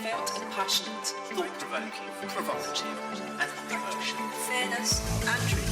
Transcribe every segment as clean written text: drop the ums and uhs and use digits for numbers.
heartfelt and passionate, thought-provoking, provocative and emotional. Fairness and truth.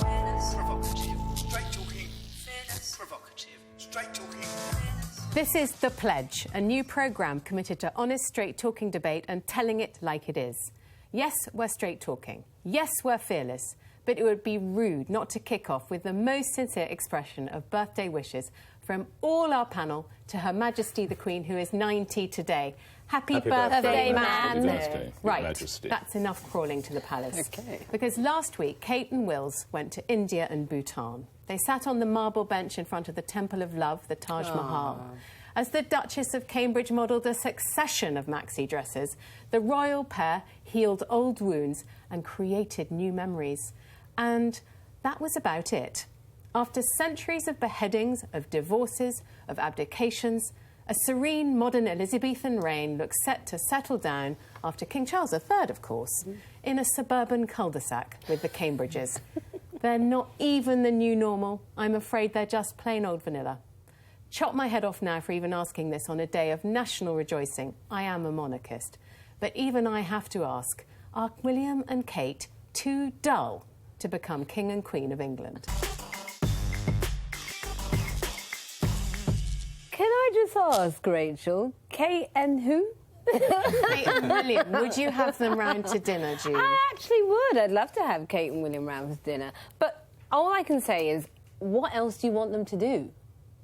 Fairness. Provocative. Straight talking. Fairness. Provocative. Straight talking. Fairness. This is The Pledge, a new programme committed to honest, straight-talking debate and telling it like it is. Yes, we're straight-talking. Yes, we're fearless. But it would be rude not to kick off with the most sincere expression of birthday wishes from all our panel to Her Majesty the Queen, who is 90 today. Happy birthday, man. Happy birthday, Right, Majesty. that's enough crawling to the palace. OK. Because last week, Kate and Wills went to India and Bhutan. They sat on the marble bench in front of the Temple of Love, the Taj Mahal. As the Duchess of Cambridge modelled a succession of maxi dresses, the royal pair healed old wounds and created new memories. And that was about it. After centuries of beheadings, of divorces, of abdications, a serene modern Elizabethan reign looks set to settle down after King Charles III, of course, in a suburban cul-de-sac with the Cambridges. They're not even the new normal. I'm afraid they're just plain old vanilla. Chop my head off now for even asking this on a day of national rejoicing. I am a monarchist. But even I have to ask, are William and Kate too dull to become King and Queen of England? Can I just ask, Rachel, Kate and who? Kate and William, would you have them round to dinner, June? I actually would. I'd love to have Kate and William round for dinner. But all I can say is, what else do you want them to do?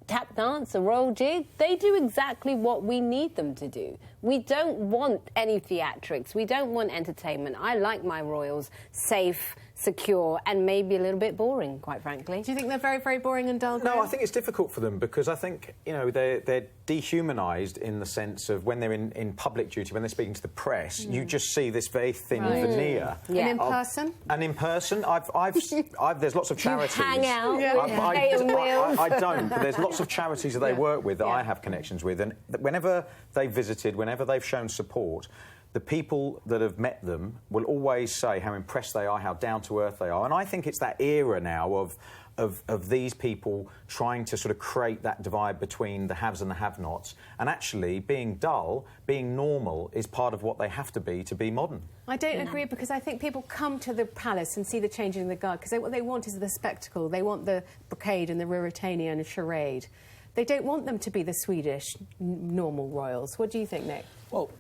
Tap dance, a royal jig? They do exactly what we need them to do. We don't want any theatrics. We don't want entertainment. I like my royals safe, secure, and maybe a little bit boring, quite frankly. Do you think they're very, very boring and dull? No, I think it's difficult for them because I think, you know, they're dehumanised in the sense of when they're in public duty, when they're speaking to the press, you just see this very thin veneer. Yeah. And in person? And in person, there's lots of charities. You hang out with I Kate and Will. I don't, but there's lots of charities that they work with that I have connections with, and whenever they've visited, whenever they've shown support, the people that have met them will always say how impressed they are, how down-to-earth they are. And I think it's that era now of these people trying to sort of create that divide between the haves and the have-nots. And actually, being dull, being normal, is part of what they have to be modern. I don't agree, because I think people come to the palace and see the change in the guard because what they want is the spectacle. They want the brocade and the Ruritanian charade. They don't want them to be the Swedish normal royals. What do you think, Nick? Well,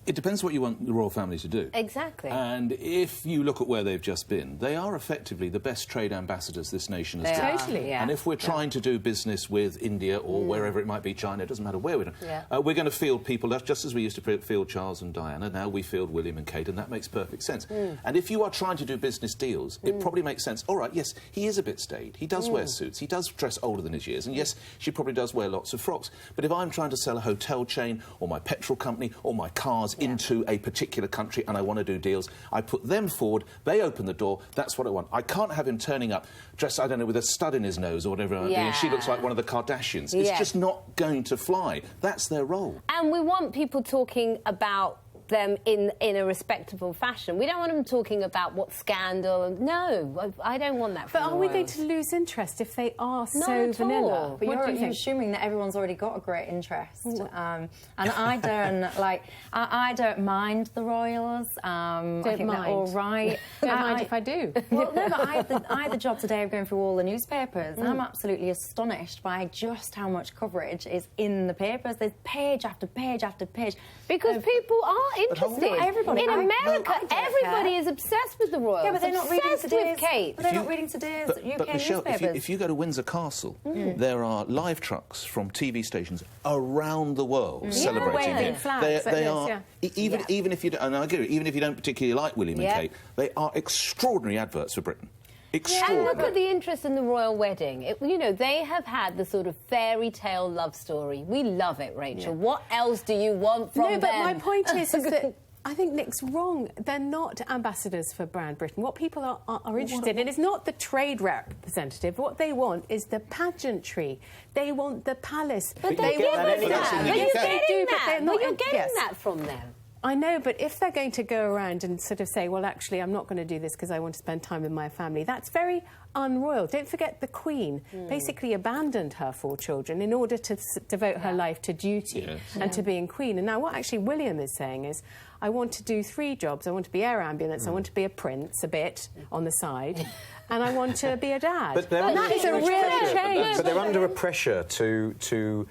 it depends what you want the royal family to do. Exactly. And if you look at where they've just been, they are effectively the best trade ambassadors this nation has got. Totally, yeah. And if we're trying to do business with India or wherever it might be, China, it doesn't matter where we're doing, we're going to field people just as we used to field Charles and Diana. Now we field William and Kate, and that makes perfect sense. And if you are trying to do business deals, it probably makes sense. All right, yes, he is a bit staid. He does wear suits. He does dress older than his years. And yes, she probably does wear lots of frocks. But if I'm trying to sell a hotel chain or my petrol company or my cars into a particular country and I want to do deals, I put them forward, they open the door, that's what I want. I can't have him turning up dressed, I don't know, with a stud in his nose or whatever, and she looks like one of the Kardashians. It's just not going to fly. That's their role. And we want people talking about them in a respectable fashion. We don't want them talking about what scandal. No, I don't want that from But are we going to lose interest if they are so vanilla? But you're assuming that everyone's already got a great interest. And I don't, like, I don't mind the royals. I think they're all right. Don't mind if I do. Well, no, but I had the job today of going through all the newspapers, and I'm absolutely astonished by just how much coverage is in the papers. There's page after page after page. Because people are interested. Not everybody. In America, everybody is obsessed with the royals. Yeah, but they're not reading today's. Kate. But they're not reading today's UK Michelle, newspapers. if you go to Windsor Castle, there are live trucks from TV stations around the world celebrating him. They are even if you don't, and I agree, even if you don't particularly like William and Kate, they are extraordinary adverts for Britain. And look at the interest in the royal wedding. You know, they have had the sort of fairy tale love story. We love it, Rachel. What else do you want from them? No, but my point is that I think Nick's wrong. They're not ambassadors for Brand Britain. What people are interested in is not the trade representative. What they want is the pageantry. They want the palace. But they give us that. But you're getting that from them. I know, but if they're going to go around and sort of say, well, actually, I'm not going to do this because I want to spend time with my family, that's very unroyal. Don't forget the Queen basically abandoned her 4 children in order to devote her life to duty and to being Queen. And now what actually William is saying is, I want to do 3 jobs. I want to be air ambulance, I want to be a prince, a bit, on the side, and I want to be a dad. But that is a real change. But they're under a pressure to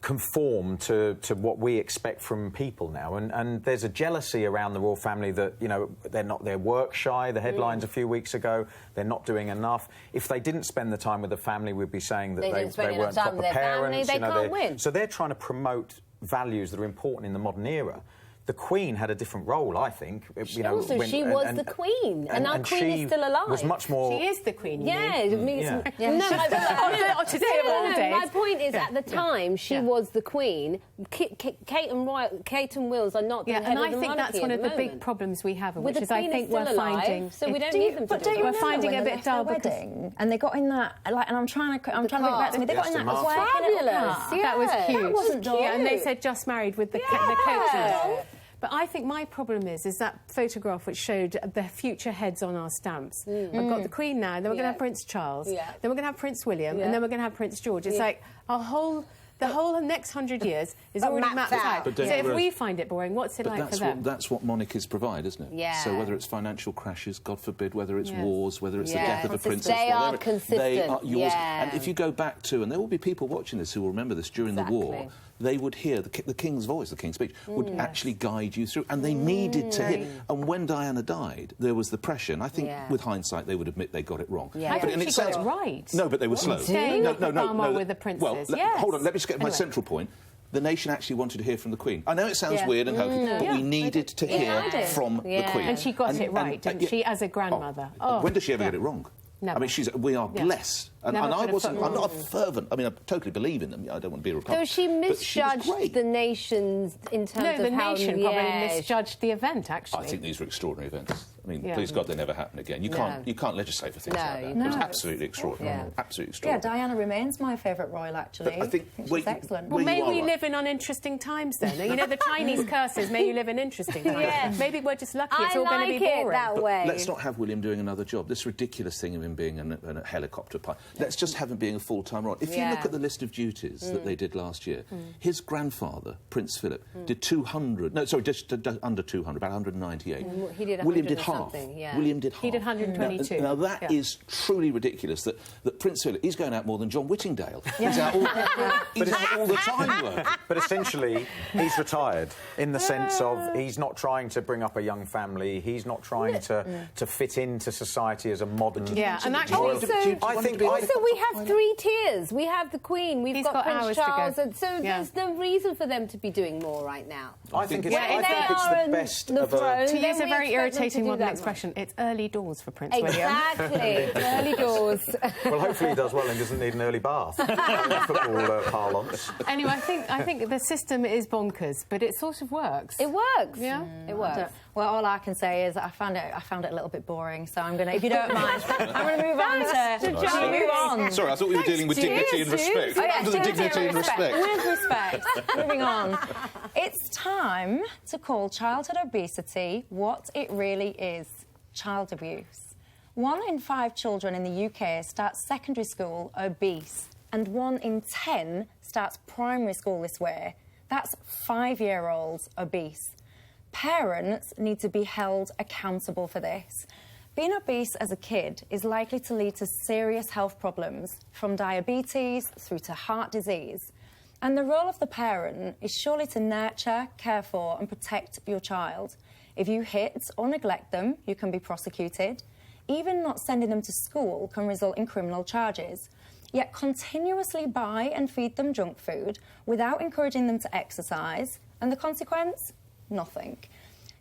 conform to what we expect from people now, and there's a jealousy around the royal family that, you know, they're work shy. The headlines a few weeks ago, they're not doing enough. If they didn't spend the time with the family, we'd be saying that they weren't proper parents. They can't win. So they're trying to promote values that are important in the modern era. The Queen had a different role, I think. She was the Queen, and our Queen is still alive. Was much more. She is the Queen. Yeah, it means. No, my point is, at the time, she was the Queen. Kate and Wills are not the head and of I the think monarchy that's one of the moment. big problems we have, With which is I think we're finding. So we don't need them to do it. We're finding it a bit dull because and they got in that, like, and I'm trying to think back to me. They got in that fabulous. That was huge. That wasn't dull. Yeah, and they said just married with the coach. But I think my problem is that photograph which showed the future heads on our stamps. We've got the Queen now, then we're going to have Prince Charles, then we're going to have Prince William, and then we're going to have Prince George. It's like the whole next 100 years is already mapped out. So if we find it boring, what's it like for them? That's what monarchies provide, isn't it? Yeah. So whether it's financial crashes, God forbid, whether it's wars, whether it's the death of a princess, they are whatever, consistent. they are yours. Yeah. And if you go back to, and there will be people watching this who will remember this during the war, they would hear the King's voice, the King's speech, would actually guide you through, and they needed to hear. And when Diana died, there was the pressure, and I think with hindsight they would admit they got it wrong. I think she got it right. No, but they were slow. No, with the princes. Well, hold on, let me just get my central point. The nation actually wanted to hear from the Queen. I know it sounds weird and hokey, but we needed to hear from the Queen. And she got it right, didn't she, as a grandmother? When does she ever get it wrong? Never. I mean, we are blessed. And I'm not a fervent... I mean, I totally believe in them. I don't want to be a Republican. So she misjudged the nations in terms of how... No, the nation probably misjudged the event, actually. I think these were extraordinary events. I mean, please God, they never happen again. You can't legislate for things like that. No. It was absolutely extraordinary. Absolutely extraordinary. Yeah, Diana remains my favourite royal, actually. But I think she's excellent. Well, may we live in uninteresting times, then. You know, the Chinese curse is, may you live in interesting times. Maybe we're just lucky it's all going to be boring. That way. Let's not have William doing another job. This ridiculous thing of him being a helicopter pilot. Let's just have him being a full-time royal. If you look at the list of duties that they did last year, his grandfather, Prince Philip, did 200... No, sorry, just under 200, about 198. He did 100 William did half. William did half. He did 122. Now that is truly ridiculous that Prince Philip, he's going out more than John Whittingdale. He's out all the time. But essentially, he's retired in the sense of he's not trying to bring up a young family. He's not trying to fit into society as a modern... Yeah, and actually... Also, we have 3 tiers. We have the Queen, we've got Prince Charles, and so there's no reason for them to be doing more right now. I think it's the best of a... To use a very irritating modern expression, it's early doors for Prince William. Exactly, early doors. Well, hopefully he does well and doesn't need an early bath. Football parlance. Anyway, I think the system is bonkers, but it sort of works. It works. Yeah, it works. Well, all I can say is I found it a little bit boring, so I'm gonna, if you don't mind, I'm gonna move on to Sorry, I thought we were dealing with dignity and respect. Under the dignity and respect. With respect. Moving on. It's time to call childhood obesity what it really is: child abuse. 1 in 5 children in the UK starts secondary school obese, and 1 in 10 starts primary school this way. That's 5-year-olds obese. Parents need to be held accountable for this. Being obese as a kid is likely to lead to serious health problems, from diabetes through to heart disease. And the role of the parent is surely to nurture, care for and protect your child. If you hit or neglect them, you can be prosecuted. Even not sending them to school can result in criminal charges. Yet continuously buy and feed them junk food without encouraging them to exercise, and the consequence? Nothing.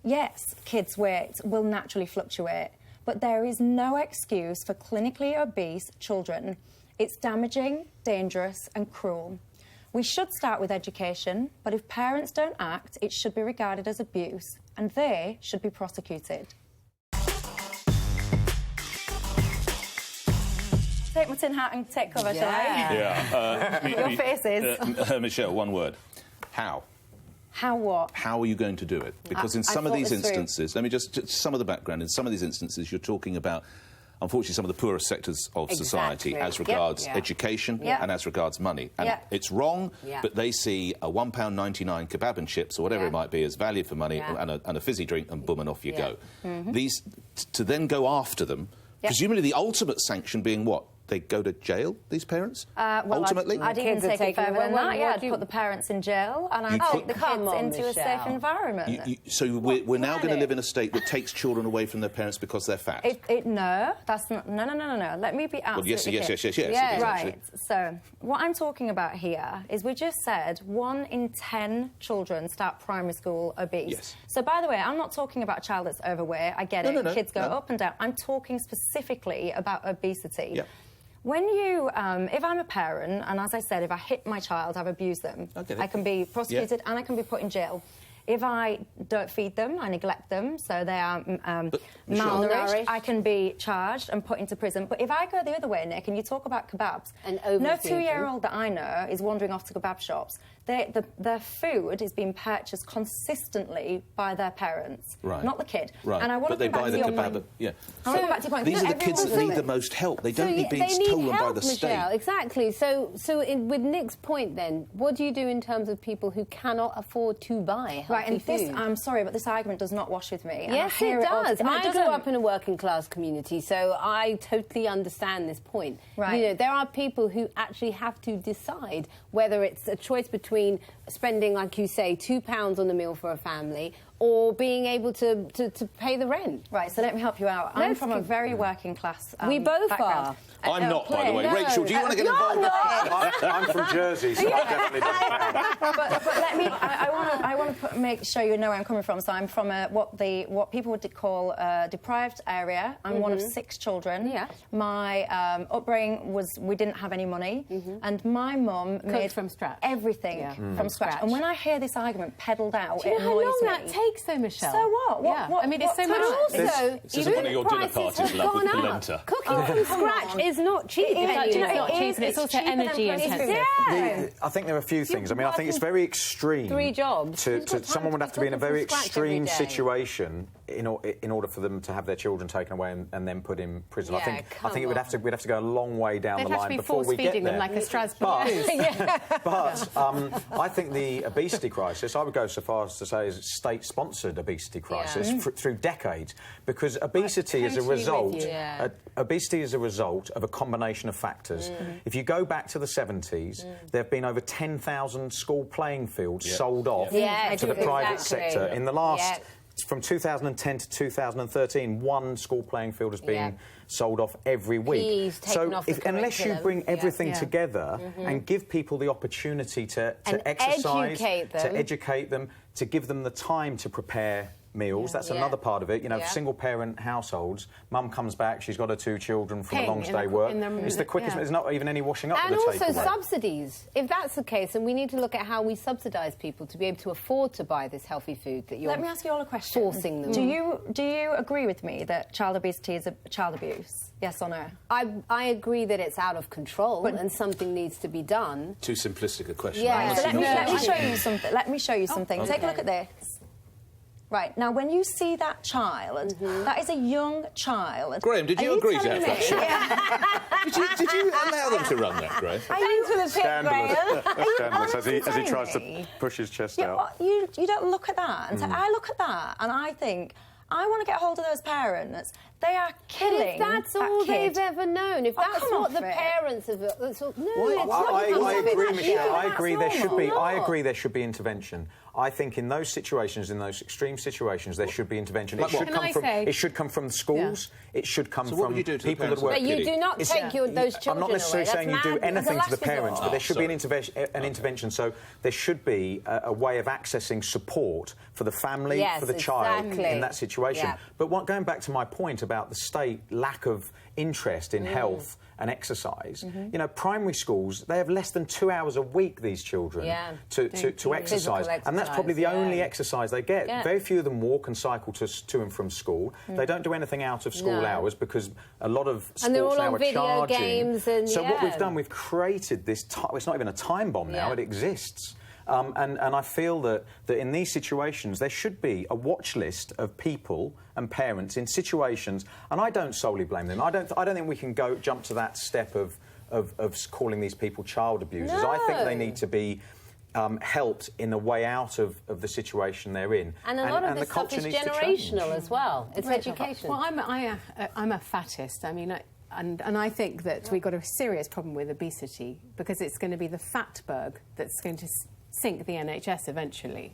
Yes, kids' weight will naturally fluctuate, but there is no excuse for clinically obese children. It's damaging, dangerous and cruel. We should start with education, but if parents don't act, it should be regarded as abuse, and they should be prosecuted. Take my tin hat and take cover, shall I? Yeah. Your faces. Michelle, one word. How? How what? How are you going to do it? Because in some of these instances, let me just some of the background. In some of these instances, you're talking about, unfortunately, some of the poorest sectors of society as regards education and as regards money. And it's wrong, but they see a £1.99 kebab and chips or whatever it might be as value for money and a fizzy drink, and boom, and off you go. These, to then go after them, presumably the ultimate sanction being what? They go to jail, these parents? Ultimately? I'd even take it further than that. Yeah, I'd put the parents in jail and I'd take the kids into a safe environment. So we're now going to live in a state that takes children away from their parents because they're fat? No, that's not... No. Let me be absolutely clear. Yes. Right. So, what I'm talking about here is we just said 1 in 10 children start primary school obese. Yes. So, by the way, I'm not talking about a child that's overweight. I get it. Kids go up and down. I'm talking specifically about obesity. Yeah. When you, if I'm a parent, and as I said, if I hit my child, I've abused them, I can be prosecuted and I can be put in jail. If I don't feed them, I neglect them, so they are malnourished, I can be charged and put into prison. But if I go the other way, Nick, and you talk about kebabs, no 2-year-old that I know is wandering off to kebab shops. Their food is being purchased consistently by their parents, not the kid. Right. And I want to come back to your point. These are the kids that need the most help. They don't need being stolen by the state. Michelle, exactly. So with Nick's point, then, what do you do in terms of people who cannot afford to buy healthy food? I'm sorry, but this argument does not wash with me. Yes, it does. I grew up in a working class community, so I totally understand this point. Right. You know, there are people who actually have to decide whether it's a choice between spending, like you say, £2 on a meal for a family or being able to pay the rent. Right, so let me help you out. I'm from a very working class we both background. are. I'm not, by the way. No. Rachel, do you want to get involved? I'm from Jersey, so that definitely doesn't count. But let me... I want to make sure you know where I'm coming from. So I'm from what people would call a deprived area. I'm one of 6 children. Yeah. My upbringing was... We didn't have any money. And my mum made... from scratch. Everything from scratch. And when I hear this argument peddled out, do you it know annoys how long me. that takes, though, Michelle? So what? I mean, it's so much... Also, this isn't one of your dinner parties, love, with polenta. Cooking from scratch is not cheap. It's not cheap, and it's also energy intensive. I think there are a few things. I mean, I think it's very extreme. 3 jobs. Someone would have to be in a very extreme situation in order for them to have their children taken away and then put in prison. Yeah, I think we'd have to go a long way down the line before we get there. them like a Strasbourg goose. But I think the obesity crisis, I would go so far as to say, is a state-sponsored obesity crisis through decades, because obesity is a result. Obesity is a result of a combination of factors. If you go back to the 70s, there have been over 10,000 school playing fields sold off to the private sector. In the last, from 2010 to 2013, 1 school playing field has been sold off every week. So unless you bring everything together and give people the opportunity to exercise, to educate them, to give them the time to prepare meals, that's another part of it. You know, single-parent households, mum comes back, she's got her 2 children from a long day work. It's the quickest... There's not even any washing up and with the takeaway. And also subsidies. If that's the case, and we need to look at how we subsidise people to be able to afford to buy this healthy food that you're... Let me ask you all a question. Forcing them. Do you agree with me that child obesity is a child abuse? Yes or no? I agree that it's out of control and something needs to be done. Too simplistic a question. Yeah. So let me show you something. Let me show you something. Okay. Take a look at this. Right, now when you see that child, that is a young child. Graham, did you agree to have that shot? Did you allow them to run that, Graham? Thanks for the tip, Graham. Scandalous as he tries to push his chest out. You don't look at that. And so I look at that and I think, I want to get hold of those parents. They are killing But if that's all they've ever known, if that's what the parents have... I agree, Michelle. I agree there should be... I agree there should be intervention. I think in those situations, in those extreme situations, there should be intervention. It should come from schools. It should come from people that work. But you do not take those children away. I'm not necessarily saying you do anything to the parents, but there should be an intervention. So there should be a way of accessing support for the family, for the child in that situation. But going back to my point about the state lack of interest in health and exercise, you know, primary schools, they have less than 2 hours a week, these children, to exercise. And that's probably the only exercise they get. Very few of them walk and cycle to and from school. They don't do anything out of school hours because a lot of sports now are charging. Games and, so what we've done, we've created this... it's not even a time bomb now, it exists. And I feel that in these situations there should be a watch list of people and parents in situations, and I don't solely blame them. I don't think we can jump to that step of calling these people child abusers. No. I think they need to be helped in a way out of the situation they're in. And a lot of this stuff is generational as well. It's education. Well, I'm a fattist. I mean, and I think that we've got a serious problem with obesity because it's going to be the fatberg that's going to sink the NHS eventually.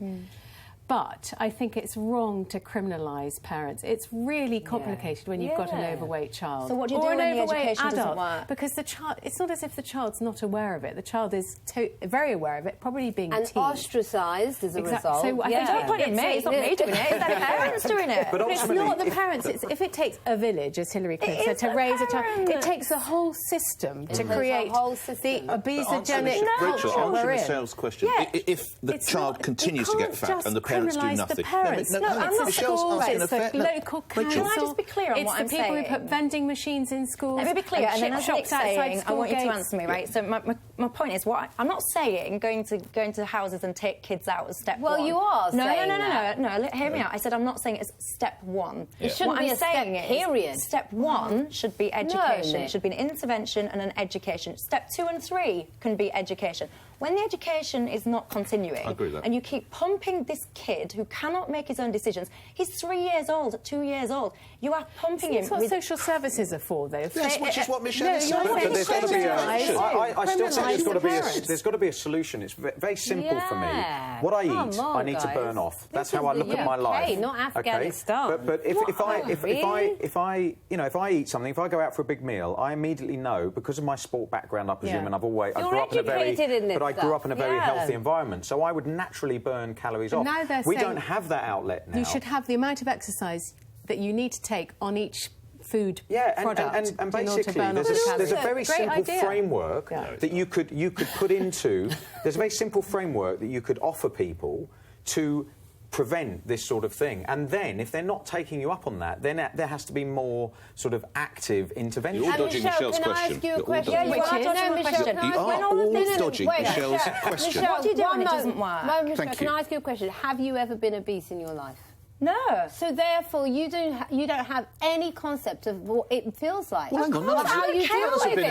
But I think it's wrong to criminalise parents. It's really complicated when you've got an overweight child. So what do you do or when an the overweight education doesn't adult, work? because the child, it's not as if the child's not aware of it. The child is very aware of it, probably being and teased. ostracised as a result. So I think Don't point at me. It's not me doing it. It's the parents doing it. But it's not the parents. If it takes a village, as Hillary Clinton said, to raise a child, it takes a whole system to create the obesogenic Rachel, culture answer we're in. Michelle's question. Yeah. If the child continues to get fat and the parents do nothing... It's the Michelle's schools, asking it's a the fair- local council. Can I just be clear on what I'm saying? It's the people who put vending machines in schools. Let me be clear, and then as shops Nick's outside saying, I school want you to gates. answer me, right? So my point is, I'm not saying going to houses and take kids out as step one. Well, you are no, saying no, hear me out. I said I'm not saying it's step one. It shouldn't what be I'm a step, saying is, period. Step one should be education. Nick. It should be an intervention and an education. Step 2 and 3 can be education. When the education is not continuing, I agree with that. and you keep pumping this kid who cannot make his own decisions, he's 3 years old, 2 years old. You are pumping him That's what with social services are for, though. Yes, which is what Michelle is saying. But there's got to be I still think there's got to be a solution. It's very simple for me. What I eat, Come on, I need to guys. burn off. That's This how I is look the at my life. UK, not Afghanistan. But if I eat something, if I go out for a big meal, I immediately know, because of my sport background, I presume, and I grew up in a very healthy environment, so I would naturally burn calories off. Now they're we saying don't have that outlet now. You should have the amount of exercise that you need to take on each food product. And in order to basically, burn off the there's a calories. very Great simple idea. framework Yeah. that you could put into. There's a very simple framework that you could offer people to prevent this sort of thing. And then, if they're not taking you up on that, then there has to be more sort of active intervention. You're all dodging Michelle's can I question. ask you a You're all question? dodging Which is? No, Michelle, can I You ask- are when all the thing- dodging wait, Michelle's question. Michelle, What do you do one when it doesn't moment. work? No, Michelle, Thank can you. I ask you a question? Have you ever been obese in your life? No. So therefore, you don't have any concept of what it feels like. Well, hang on, none of us How you none deal of us have with been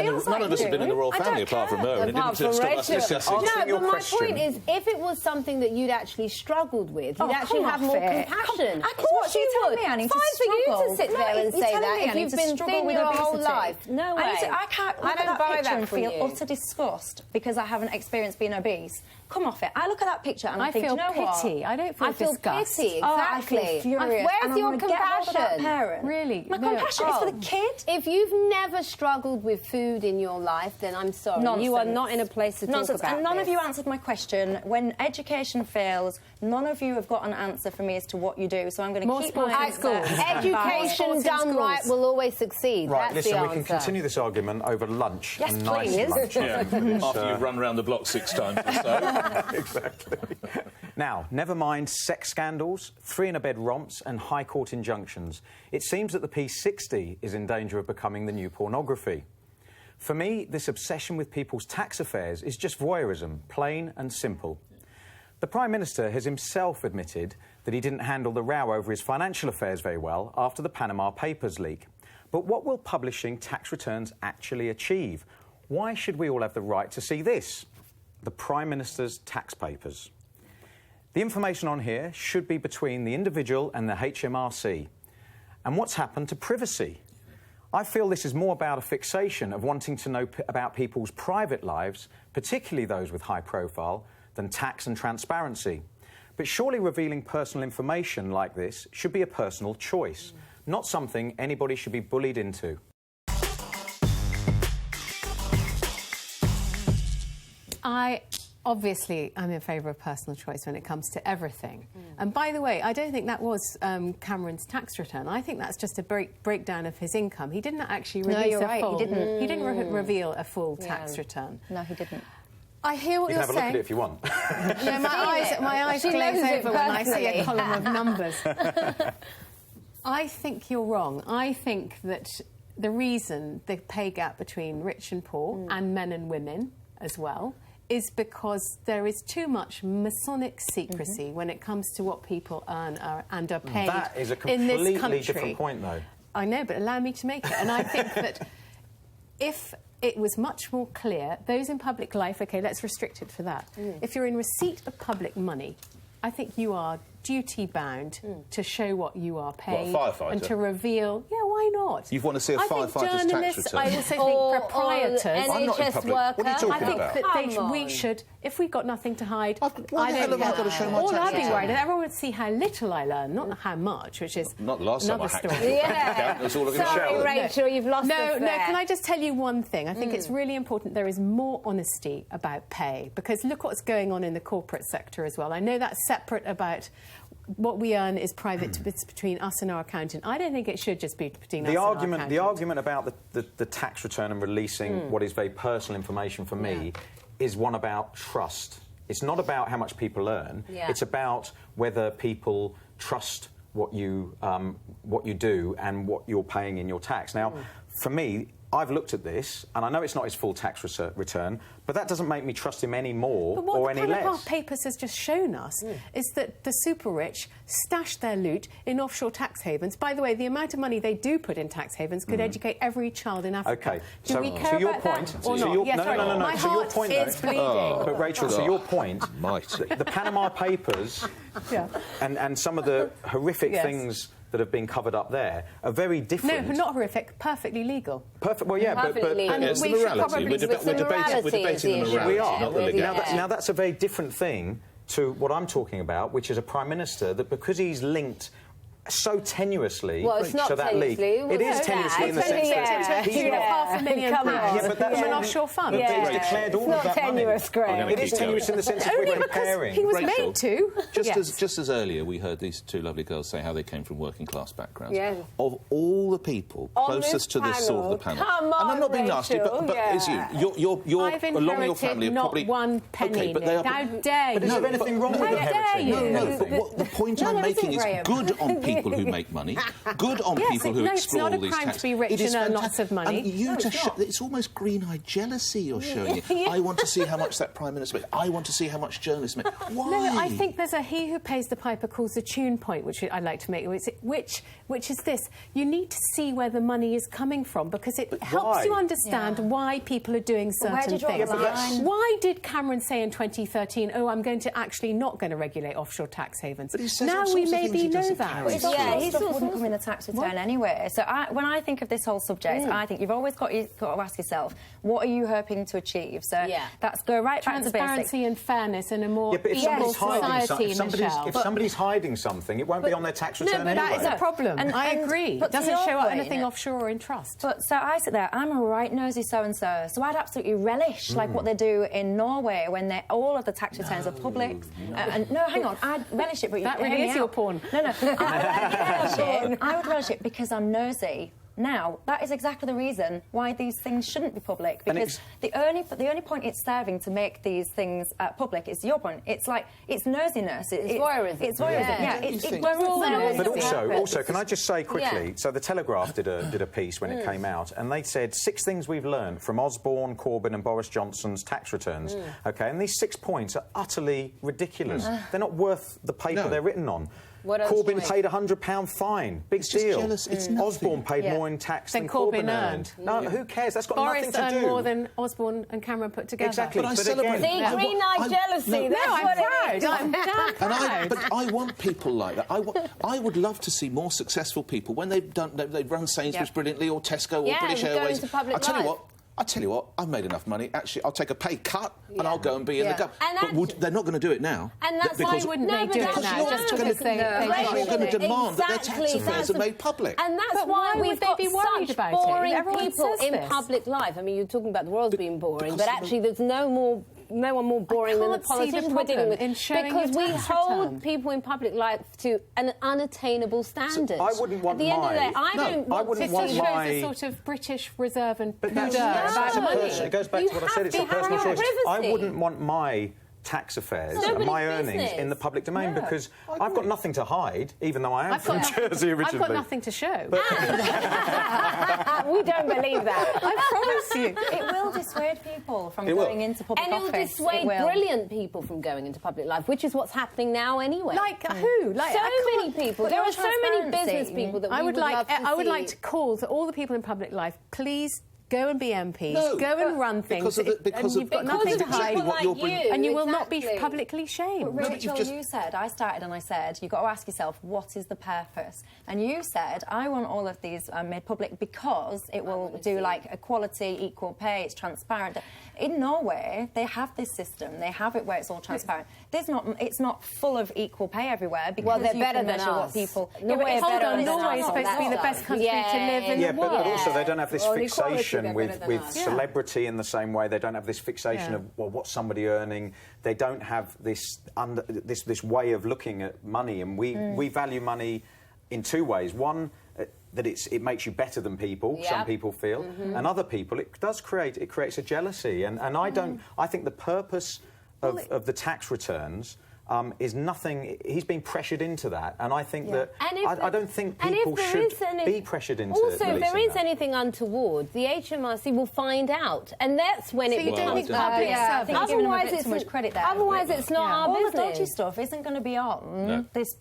it. in the royal family apart from her, and it Apart didn't from stop us Rachel. discussing. Answering No, your but my question. point is, if it was something that you'd actually struggled with, you'd Oh, actually come have off more it. compassion. Of course you tell me I need to Fine for you struggle. to sit No, there and you're say telling that me I if need you've to been struggle thin with your whole obesity. life. No way. I can't look I don't at that buy picture that and from feel you. utter disgust because I haven't experienced being obese. Come off it. I look at that picture and I think, feel do you know pity. what? I don't feel I feel disgust. pity. Oh, I feel Exactly. furious. Where's and I your wanna get hold of that compassion? parent. Really? My No. compassion is for the kid. If you've never struggled with food in your life, then I'm sorry. Nonsense. You are not in a place to Nonsense. talk about And none this. of you answered my question. When education fails, none of you have got an answer for me as to what you do. So I'm going to More keep sports my in answer. schools. Education Sports in done schools. right will always succeed. Right, That's listen, the we can answer. continue this argument over lunch. Yes, and nice please. lunch. Yeah, after you've run round the block 6 times or so. Exactly. Now, never mind sex scandals, 3-in-a-bed romps and High Court injunctions. It seems that the P60 is in danger of becoming the new pornography. For me, this obsession with people's tax affairs is just voyeurism, plain and simple. The Prime Minister has himself admitted that he didn't handle the row over his financial affairs very well after the Panama Papers leak. But what will publishing tax returns actually achieve? Why should we all have the right to see this? The Prime Minister's tax papers. The information on here should be between the individual and the HMRC. And what's happened to privacy? I feel this is more about a fixation of wanting to know about people's private lives, particularly those with high profile, than tax and transparency. But surely revealing personal information like this should be a personal choice, not something anybody should be bullied into. Obviously, I'm in favour of personal choice when it comes to everything. And by the way, I don't think that was Cameron's tax return. I think that's just a breakdown of his income. He didn't actually release you're a right, full... he didn't. He didn't reveal a full tax return. No, he didn't. I hear what You you're can have a look saying. at it if you want. No, my eyes She glaze knows it over when I see a personally. column of numbers. I think you're wrong. I think that the reason the pay gap between rich and poor, and men and women as well, is because there is too much Masonic secrecy when it comes to what people earn and are paid That is a in this completely country. different point, though. I know, but allow me to make it. And I think that if it was much more clear, those in public life, OK, let's restrict it for that. If you're in receipt of public money, I think you are duty-bound to show what you are paid firefighter? and to reveal... Yeah, why not? You'd want to see a firefighter's tax return. I also think proprietors... I'm not in public. What are you talking I think about? that we should... If we've got nothing to hide, Why the hell have I got to show my all tax I'd be return? worried, everyone would see how little I learn, not how much, which is Not the last time another I hacked story. into your bank account. That's all I'm going to Sorry, show. Rachel, you've lost No, us there. can I just tell you one thing? I think it's really important there is more honesty about pay, because look what's going on in the corporate sector as well. I know that's separate about what we earn is private, it's between us and our accountant. I don't think it should just be between us and our accountant. The argument about the tax return and releasing what is very personal information for me is one about trust. It's not about how much people earn. Yeah. It's about whether people trust what you do and what you're paying in your tax. Now, for me, I've looked at this, and I know it's not his full tax return, but that doesn't make me trust him any more or any less. But what the Panama Papers has just shown us is that the super-rich stash their loot in offshore tax havens. By the way, the amount of money they do put in tax havens could educate every child in Africa. OK, Do so we care to your about point... that or not? no, Yes, sorry. no. My To your heart point, is though... bleeding. But, Rachel, to your point, Mighty. the Panama Papers and some of the horrific things that have been covered up there are very different. No, not horrific, perfectly legal. Perfect. Well, yeah, but Perfectly legal. And It's we the should morality. probably... We're debating the morality, we are. not the legality. Now, that's a very different thing to what I'm talking about, which is a Prime Minister that, because he's linked so tenuously to that leak... It is tenuously in the sense that... He's got £500,000 from an offshore fund. But they've declared all of that money. Greg. It is tenuous in the sense that Only we're because comparing. he was Rachel, made to. Just as earlier we heard these two lovely girls say how they came from working class backgrounds. Yes. Of all the people On closest to this this sort of the panel, Come and I'm not being on, nasty, but Rachel, it's you. You're I've along your family inherited are not probably one penny. Okay, but they are. How dare you? But is there anything wrong with How dare inheriting? you? No, but what the point I'm making is Graham. good on people who make money, good on Yes, people who no, it's explore not a all these crime taxes. to be rich It is and earn fantastic. lots of money. And you it's almost green-eyed jealousy you're showing it. I want to see how much that Prime Minister makes. I want to see how much journalists make. Why? No, I think there's a he who pays the piper calls the tune point, which I'd like to make, which is this. You need to see where the money is coming from, because it helps you understand why people are doing certain things. Why did Cameron say in 2013, I'm not going to regulate offshore tax havens? But he says now all we sorts of things maybe he know doesn't that. carry. He's wouldn't come in a tax return anyway. So when I think of this whole subject, I think you've always got to ask yourself, what are you hoping to achieve? So that's go right back to basics. Transparency and fairness in a more But if equal somebody's society, if somebody's hiding something, it won't be on their tax return No, but anyway. that is a problem. I agree. But It doesn't show up anything offshore or in trust. But so I sit there, I'm a right nosy so-and-so, so I'd absolutely relish like what they do in Norway when all of the tax returns are public. No, hang on, I'd relish it, but that really is your porn. No, I would relish it because I'm nosy. Now, that is exactly the reason why these things shouldn't be public, because the only point it's serving to make these things public is your point. It's like, it's nosiness. It's voyeurism. It's voyeurism. We're all But also, can I just say quickly, so the Telegraph did a piece when it came out, and they said 6 things we've learned from Osborne, Corbyn and Boris Johnson's tax returns. OK, and these 6 points are utterly ridiculous. They're not worth the paper they're written on. Corbyn paid a £100 fine. Big deal. Osborne paid more in tax than Corbyn earned. No, who cares? That's got nothing to do. Boris earned more than Osborne and Cameron put together. Exactly. But I celebrate. See, green-eyed jealousy. No, I'm proud. I'm damn proud. But I want people like that. I would love to see more successful people when they've run Sainsbury's brilliantly, or Tesco, or British Airways. I tell you what, I've made enough money. Actually, I'll take a pay cut and I'll go and be in the government. But they're not going to do it now. And that's why wouldn't they do it now? Just because you're going to demand that their tax affairs are made public. And that's why we've got such boring people in this. public life. I mean, you're talking about the royals being boring, but actually there's no one more boring than the politicians we're dealing with. Because we hold people in public life to an unattainable standard. So I wouldn't want At the end of the day, I don't want to see... It shows a sort of British reserve and pudor about money. It goes back to what I said, it's a personal choice. I wouldn't want my tax affairs Nobody's and my earnings business. in the public domain because I've got nothing to hide, even though I am from Jersey originally. I've got nothing to show. We don't believe that. I promise you. It will dissuade people from going into public and office. it will dissuade brilliant people from going into public life, which is what's happening now anyway. Like who? Like so many people. There are so many business people that I would like. love to I would see. like to call to all the people in public life. Please go and be MPs. No, go and run things. because and you've got nothing to hide. exactly what you're bringing. And you will not be exactly. publicly shamed. But Rachel, you said, I started and I said, you've got to ask yourself, what is the purpose? And you said, I want all of these made public because it will do like equality, equal pay, it's transparent. In Norway, they have this system. They have it where it's all transparent. It's not full of equal pay everywhere because they're you better can than measure us. what people... Norway is Hold better on, than Norway is us on supposed to be that the best stuff. country to live in the but world. also they don't have this Well, on equality, fixation they're with better than us. celebrity in the same way. They don't have this fixation of, well, what's somebody earning? They don't have this way of looking at money. And we value money in two ways. One, that it makes you better than people, some people feel. And other people, it creates a jealousy. And I think the purpose of the tax returns is nothing. He's been pressured into that, and I think that I don't think people should be pressured into. Also, if there is that. anything untoward, the HMRC will find out, and that's when it you don't becomes think public public service. giving them a Otherwise, bit too much credit there. Otherwise, it's not our All business. the dodgy stuff isn't going to be on this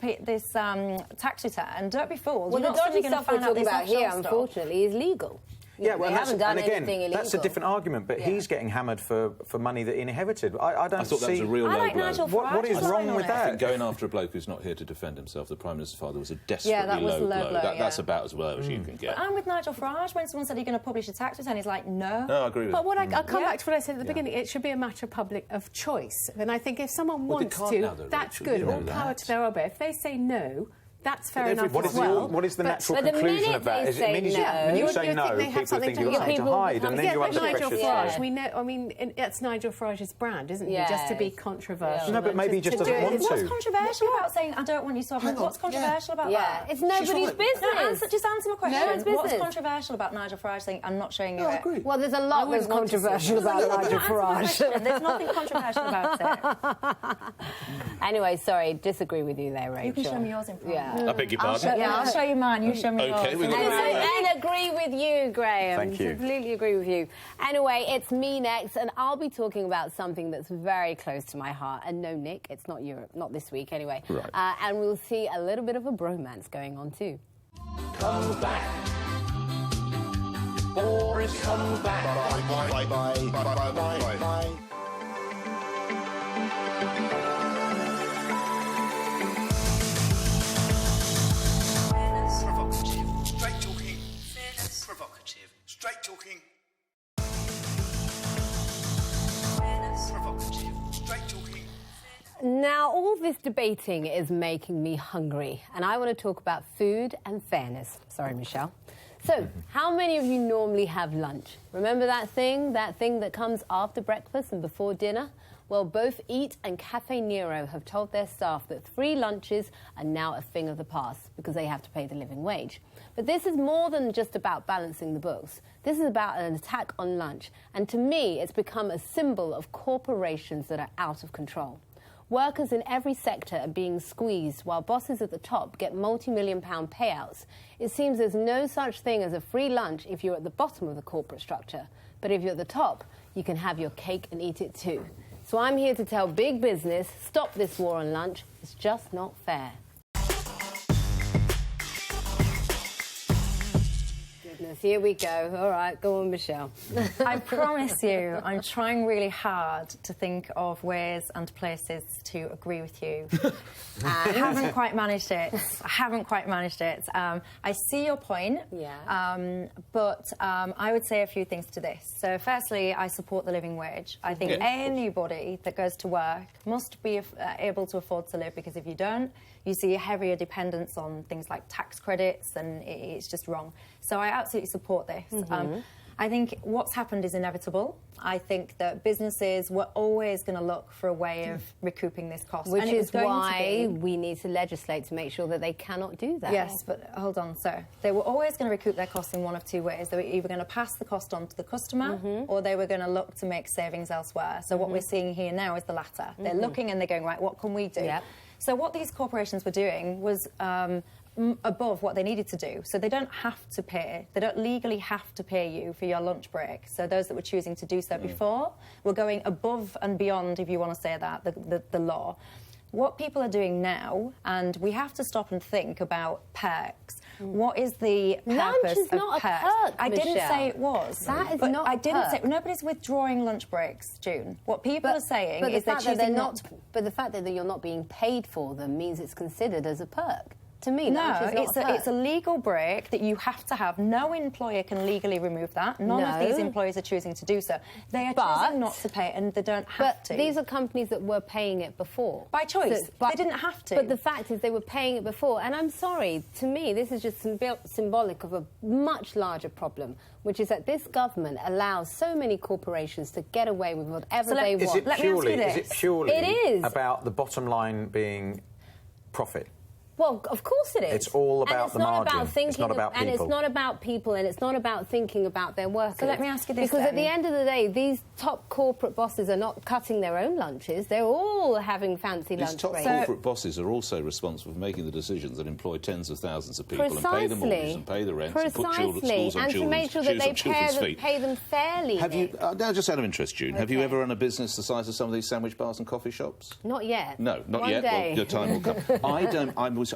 tax return. Don't be fooled. Well, You're the not dodgy suddenly gonna stuff we're find out talking this about here, offshore stuff. unfortunately, is legal. Yeah, They well, haven't done again, anything illegal. that's a different argument. But he's getting hammered for money that he inherited. I don't I thought see that was a real I low like blow. Nigel what is Farage wrong line with on it. I think that. going after a bloke who's not here to defend himself, the Prime Minister's father, was a desperately that was low a low blow. blow, That's yeah. about as low as you can get. I'm with Nigel Farage. When someone said you're going to publish a tax return, he's like, no. No, I agree with But you. I'll come back to what I said at the beginning. It should be a matter of choice. And I think if someone Well, they wants can't to, now, though, that's Rachel, good. you know All power that. to their own. But if they say no, that's fair enough What as is well. what is the natural but the conclusion minute of that? they Is say it means no- when you You say would no, think they have people something think to you've got hide. something to hide, and then Yeah, you're like under Nigel pressure. Farage, we know. I mean, that's Nigel Farage's brand, isn't he? Just to be Yes. controversial. No, but and maybe he just to do doesn't it. want What's to. controversial about saying, I don't want you to have... What's controversial about that? It's nobody's right. business. No, just answer my question. No one's What's business. controversial about Nigel Farage saying, I'm not showing you I it? agree. Well, there's a lot that's controversial about Nigel Farage. There's nothing controversial about it. Anyway, sorry, disagree with you there, Rachel. You can show me yours in front. Yeah. I beg your pardon? I'll show you mine. You show me yours. Okay, we've got And agree with you, Graham. Thank you. Completely agree with you. Anyway, it's me next, and I'll be talking about something that's very close to my heart. And no, Nick, it's not Europe, not this week anyway. Right. And we'll see a little bit of a bromance going on too. Come back. Boris, come back. Bye, bye, bye, bye, bye, bye, bye, bye. Provocative. Straight talking. Fairness. Provocative. Straight talking. Fairness. Provocative. Straight talking. Now, all this debating is making me hungry, and I want to talk about food and fairness. Sorry, Michelle. So, how many of you normally have lunch? Remember that thing that comes after breakfast and before dinner? Well, both Eat and Cafe Nero have told their staff that free lunches are now a thing of the past because they have to pay the living wage. But this is more than just about balancing the books. This is about an attack on lunch. And to me, it's become a symbol of corporations that are out of control. Workers in every sector are being squeezed while bosses at the top get multi-million-pound payouts. It seems there's no such thing as a free lunch if you're at the bottom of the corporate structure. But if you're at the top, you can have your cake and eat it too. So I'm here to tell big business, stop this war on lunch. It's just not fair. Goodness, here we go. All right, go on, Michelle. I promise you, I'm trying really hard to think of ways and places to agree with you. I haven't quite managed it. I see your point, but I would say a few things to this. So firstly, I support the living wage. I think anybody that goes to work must be able to afford to live, because if you don't, you see a heavier dependence on things like tax credits, and it's just wrong. So I absolutely support this. I think what's happened is inevitable. I think that businesses were always going to look for a way of recouping this cost. Which and is why we need to legislate to make sure that they cannot do that. Yes, but hold on. So they were always going to recoup their costs in one of two ways. They were either going to pass the cost on to the customer or they were going to look to make savings elsewhere. So what we're seeing here now is the latter. They're looking and they're going, right, what can we do? Yep. So what these corporations were doing was above what they needed to do. So they don't have to pay. They don't legally have to pay you for your lunch break. So those that were choosing to do so before were going above and beyond, if you want to say that, the law. What people are doing now, and we have to stop and think about perks. What is the purpose Lunch is of not a perks? perk, I didn't Michelle. say it was. That is but not I a didn't perk. say nobody's withdrawing lunch breaks, June. What people are saying is they're choosing not. But the fact that you're not being paid for them means it's considered as a perk. To me, No, lunch is not it's a perk. it's a legal break that you have to have. No employer can legally remove that. None of No. these employers are choosing to do so. They are But- choosing not to pay, and they don't have But to. these are companies that were paying it before. By choice. They didn't have to. But the fact is they were paying it before. And I'm sorry, to me, this is just symbolic of a much larger problem, which is that this government allows so many corporations to get away with whatever they Is want. it Let me ask you purely, this. It is. about the bottom line being profit? Well, of course it is. It's all And about it's the not margin. about It's thinking not about and it's people. not about people, and it's not about thinking about their workers. So let me ask you this Because at the then. end of the day, these top corporate bosses are not cutting their own lunches. They're all having fancy These lunch top breaks. corporate bosses are also responsible for making the decisions that employ tens of thousands of people and pay the mortgages and pay the rents and put schools on and to make sure that they pay them fairly. Have you, Nick. now just out of interest, June, have you Okay. ever run a business the size of some of these sandwich bars and coffee shops? Not yet. No, not One yet. Day. Well, your time will come.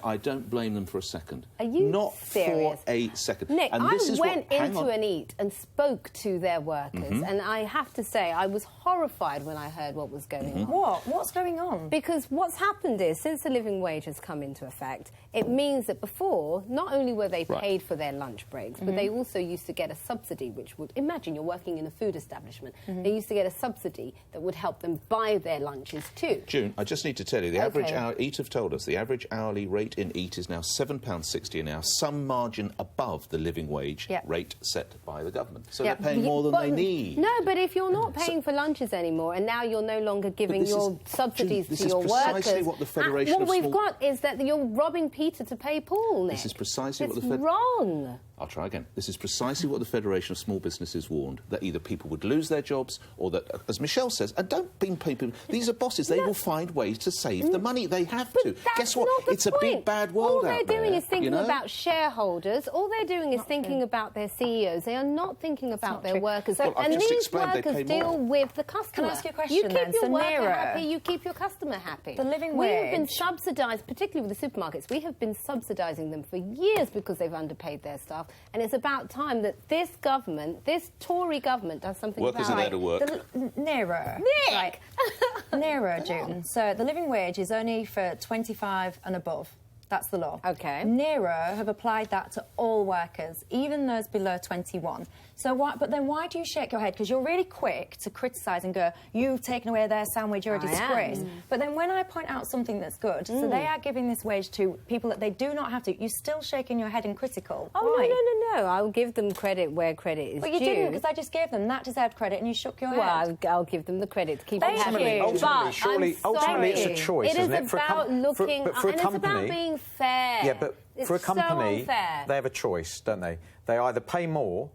I don't blame them for a second. Are you not serious? for a second. Nick, and I this is went hang into on. an eat and spoke to their workers, and I have to say I was horrified when I heard what was going on. What? What's going on? Because what's happened is, since the living wage has come into effect, it means that before, not only were they Right. paid for their lunch breaks, but they also used to get a subsidy, which would, imagine you're working in a food establishment, they used to get a subsidy that would help them buy their lunches too. June, I just need to tell you, the average Okay. hour, EAT have told us, the average hourly rate in EAT is now £7.60 an hour, some margin above the living wage Yep. rate set by the government. So Yep. they're paying more than But- they need. No, but if you're not paying for lunches anymore, and now you're no longer giving this your is- subsidies June, this to is your precisely workers, what the Federation what of we've Small- got is that you're robbing Peter to pay Paul, Nick. This is precisely what It's the wrong. I'll try again. This is precisely what the Federation of Small Businesses warned, that either people would lose their jobs or that, as Michelle says, and don't being people, these are bosses, they will find ways to save the money. They have to. That's Guess what? not the It's a point. big, bad world All out they're there. doing is thinking you know? about shareholders. All they're doing is thinking about their CEOs. They are not thinking about not their true. workers. So- Well, I've and just these explained they workers pay deal more. with the customer. Can I ask you a question You keep then? your So worker Nero- happy, you keep your customer happy. The living We have been wage- subsidised, particularly with the supermarkets. We have been subsidising them for years because they've underpaid their staff. And it's about time that this government, this Tory government, does something Workers about are there it. to work. Nero. Nick! Right. Nero, June. So the living wage is only for 25 and above. That's the law. Okay. Nero have applied that to all workers, even those below 21. So why? But then why do you shake your head? Because you're really quick to criticise and go, "You've taken away their sandwich. You're a I am. disgrace." But then when I point out something that's good, so they are giving this wage to people that they do not have to. You're still shaking your head and critical. Oh, Why? no. I'll give them credit where credit is But you due. didn't, because I just gave them that deserved credit, and you shook your head. Well, I'll give them the credit to keep Thank them happy. you. Ultimately, But surely, I'm ultimately it's a sorry. choice, It isn't is it? For a about looking, looking, but for a and company, it's about being fair. Yeah, but It's for a so company, unfair. they have a choice, don't they? They either pay more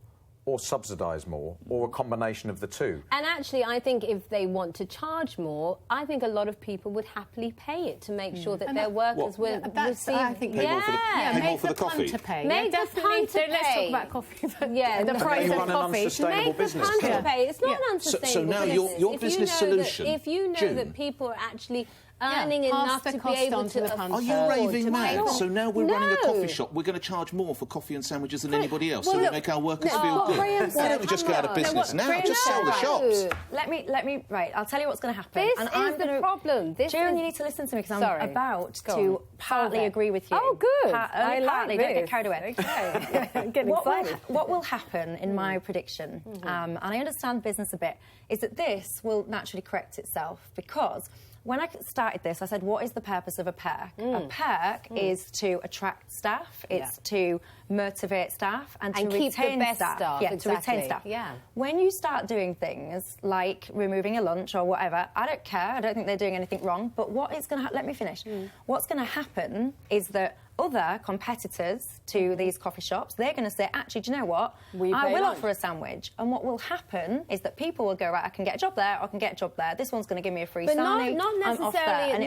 or subsidise more, or a combination of the two. And actually, I think if they want to charge more, I think a lot of people would happily pay it to make sure that their workers will Yeah, that's- receive. I think- Pay more for the- yeah. pay more Make for the coffee. punter pay. Make yeah, the definitely. punter Let's talk pay. about coffee. Yeah, the no, price you of run an coffee. unsustainable Make the business. punter Yeah. pay. It's not Yeah. an unsustainable So now business. your If business you know solution, that, if you know June. that people are actually earning pass enough the to be cost able on to the punter. Are you Afford raving to mad? pay. So now we're running a No. coffee shop. We're going to charge more for coffee and sandwiches than anybody else, well, so we look, make our workers no, feel what good. Graham Why said, don't we just go out of come on. business No, what now? Graham Just sell the said. shops. Let me. Right, I'll tell you what's going to happen. This and is I'm the gonna, problem. This June, is- you need to listen to me because I'm Sorry. about Go to on. partly Solve it. agree with you. Oh, good. Only I like partly. Don't this. get carried away. Okay. I'm getting What will, excited. what will happen, in my prediction, and I understand business a bit, is that this will naturally correct itself because when I started this, I said, what is the purpose of a perk? A perk is to attract staff, it's to motivate staff and to keep the retain best staff. staff, To retain staff. Yeah. When you start doing things like removing a lunch or whatever, I don't care, I don't think they're doing anything wrong, but what is going to let me finish. What's going to happen is that other competitors to these coffee shops, they're going to say, actually, do you know what? I will offer a sandwich. And what will happen is that people will go, right, I can get a job there, or I can get a job there. This one's going to give me a free sarnie. Not necessarily,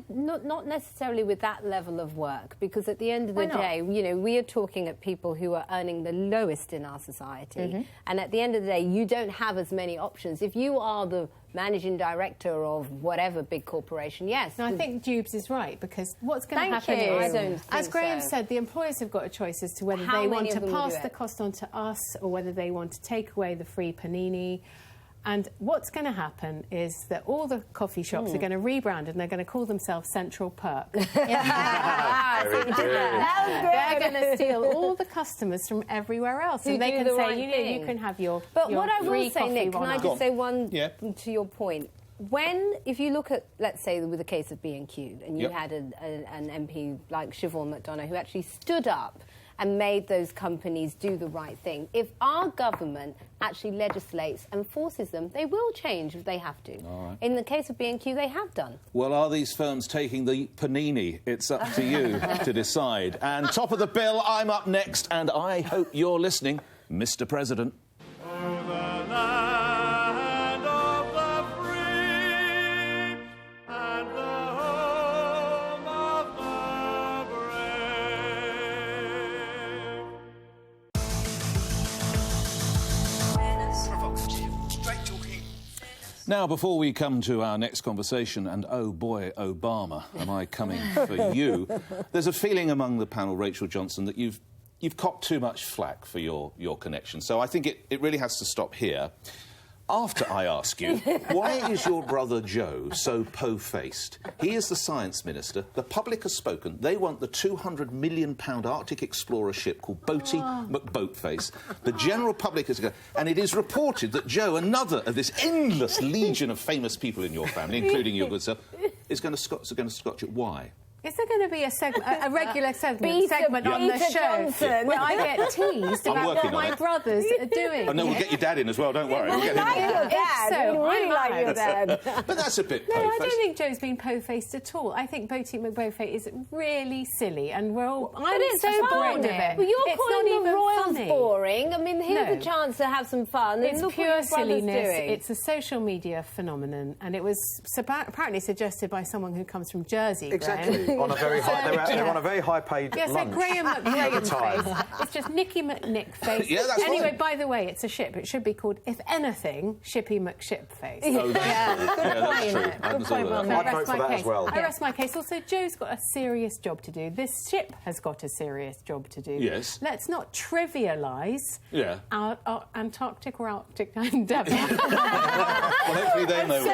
not necessarily with that level of work, because at the end of the day, you know, we are talking at people who are earning the lowest in our society, and at the end of the day, you don't have as many options. If you are the managing director of whatever big corporation, yes. No, I think Dubes is right, because what's going to happen is, as Graham said, the employers have got a choice as to whether they want to pass the cost on to us or whether they want to take away the free panini. And what's going to happen is that all the coffee shops are going to rebrand and they're going to call themselves Central Perk. They're going to steal all the customers from everywhere else, and they can say, you can have your But your what I will say, Nick, can I just say one to your point? If you look at, let's say, with the case of B&Q, and you had an MP like Siobhan McDonough who actually stood up and made those companies do the right thing. If our government actually legislates and forces them, they will change if they have to. Right. In the case of B&Q, they have done. Well, are these firms taking the panini? It's up to you to decide. And top of the bill, I'm up next, and I hope you're listening, Mr. President. Now, before we come to our next conversation, and oh boy, Obama, am I coming for you, there's a feeling among the panel, Rachel Johnson, that you've copped too much flack for your connection. So I think it really has to stop here. After I ask you, why is your brother Joe so po-faced? He is the science minister. The public has spoken. They want the £200 million Arctic explorer ship called Boaty McBoatface. The general public is... And it is reported that Joe, another of this endless legion of famous people in your family, including your good self, is going to scotch it. Why? Is there going to be a regular segment on the show where I get teased about what my brothers are doing? Oh, no, we'll get your dad in as well, don't worry. We'll get him in. Your dad. We really like your dad. But that's a bit No, po-faced. I don't think Joe's been po-faced at all. I think Boaty McBoatface is really silly, and we're all... I'm so bored of it. Well, you're calling the royals funny. boring. I mean, here's a chance to have some fun. It's look pure what your brother's silliness. doing. It's a social media phenomenon, and it was apparently suggested by someone who comes from Jersey. Exactly. Graham. On a very high... They're on a very high-paid Yes, lunch. so Graham McGrahamface. It's just Nicky McNickface. Yeah, that's anyway, fine. by the way, it's a ship. It should be called, if anything, Shippy McShipface. Oh, that's true. Good point, well I'd vote for that as well. I rest my case. Also, Joe's got a serious job to do. This ship has got a serious job to do. Yes. Let's not trivialise our Antarctic or Arctic endeavour. Well, hopefully they know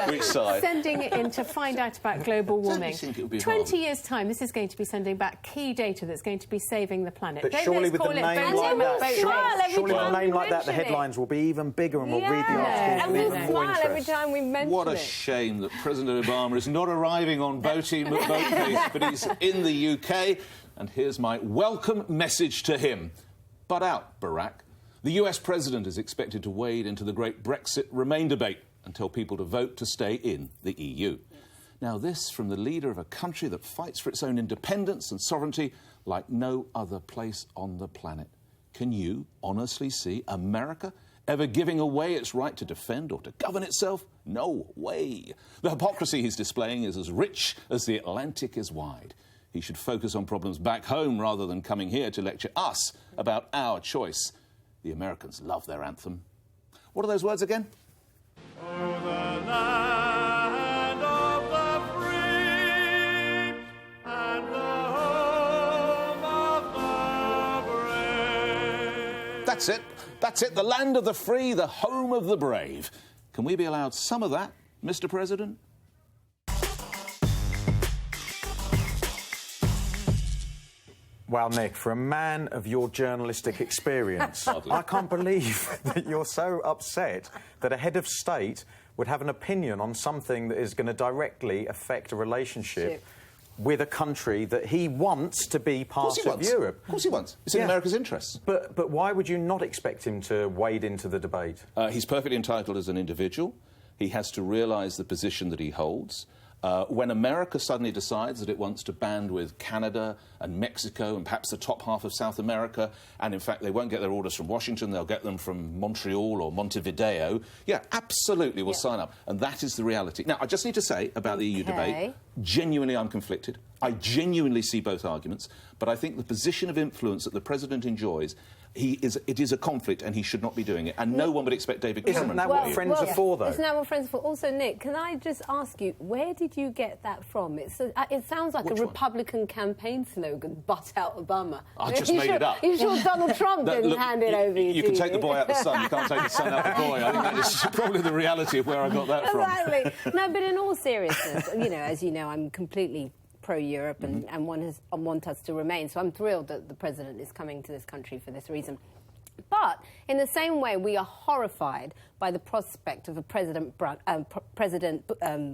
which side. Sending it in to find out about global warming. Think it would be 20 years' time, this is going to be sending back key data that's going to be saving the planet. But Don't surely let's with call a it name Boaty like that, McBoatface. surely with a name like that, the headlines will be even bigger, and we'll read the articles And with we'll even more smile every interest. time we mention What a it. shame that President Obama is not arriving on Boaty McBoatface, but he's in the UK. And here's my welcome message to him. Butt out, Barack. The US president is expected to wade into the great Brexit Remain debate and tell people to vote to stay in the EU. Now, this from the leader of a country that fights for its own independence and sovereignty like no other place on the planet. Can you honestly see America ever giving away its right to defend or to govern itself? No way. The hypocrisy he's displaying is as rich as the Atlantic is wide. He should focus on problems back home rather than coming here to lecture us about our choice. The Americans love their anthem. What are those words again? Oh, the land of the free and the home of the brave. That's it. That's it. The land of the free, the home of the brave. Can we be allowed some of that, Mr. President? Well, Nick, for a man of your journalistic experience, I can't believe that you're so upset that a head of state would have an opinion on something that is going to directly affect a relationship with a country that he wants to be part of Europe. Of course he wants. It's in America's interests. But why would you not expect him to wade into the debate? He's perfectly entitled as an individual. He has to realise the position that he holds. When America suddenly decides that it wants to band with Canada and Mexico and perhaps the top half of South America, and in fact they won't get their orders from Washington, they'll get them from Montreal or Montevideo, absolutely we'll sign up. And that is the reality. Now, I just need to say about the EU debate, genuinely I'm conflicted. I genuinely see both arguments, but I think the position of influence that the President enjoys, it is a conflict and he should not be doing it. And no one would expect David Cameron. Isn't that what friends are for, though? Isn't that what friends are for? Also, Nick, can I just ask you, where did you get that from? It sounds like a Republican campaign slogan, butt out Obama. I just made it up. You sure Donald Trump didn't hand it over you can take the boy out the sun, you can't take the sun out the boy. I think that is probably the reality of where I got that from. Exactly. No, but in all seriousness, as you know, I'm completely pro-Europe and want us to remain. So I'm thrilled that the President is coming to this country for this reason. But in the same way, we are horrified by the prospect of a President,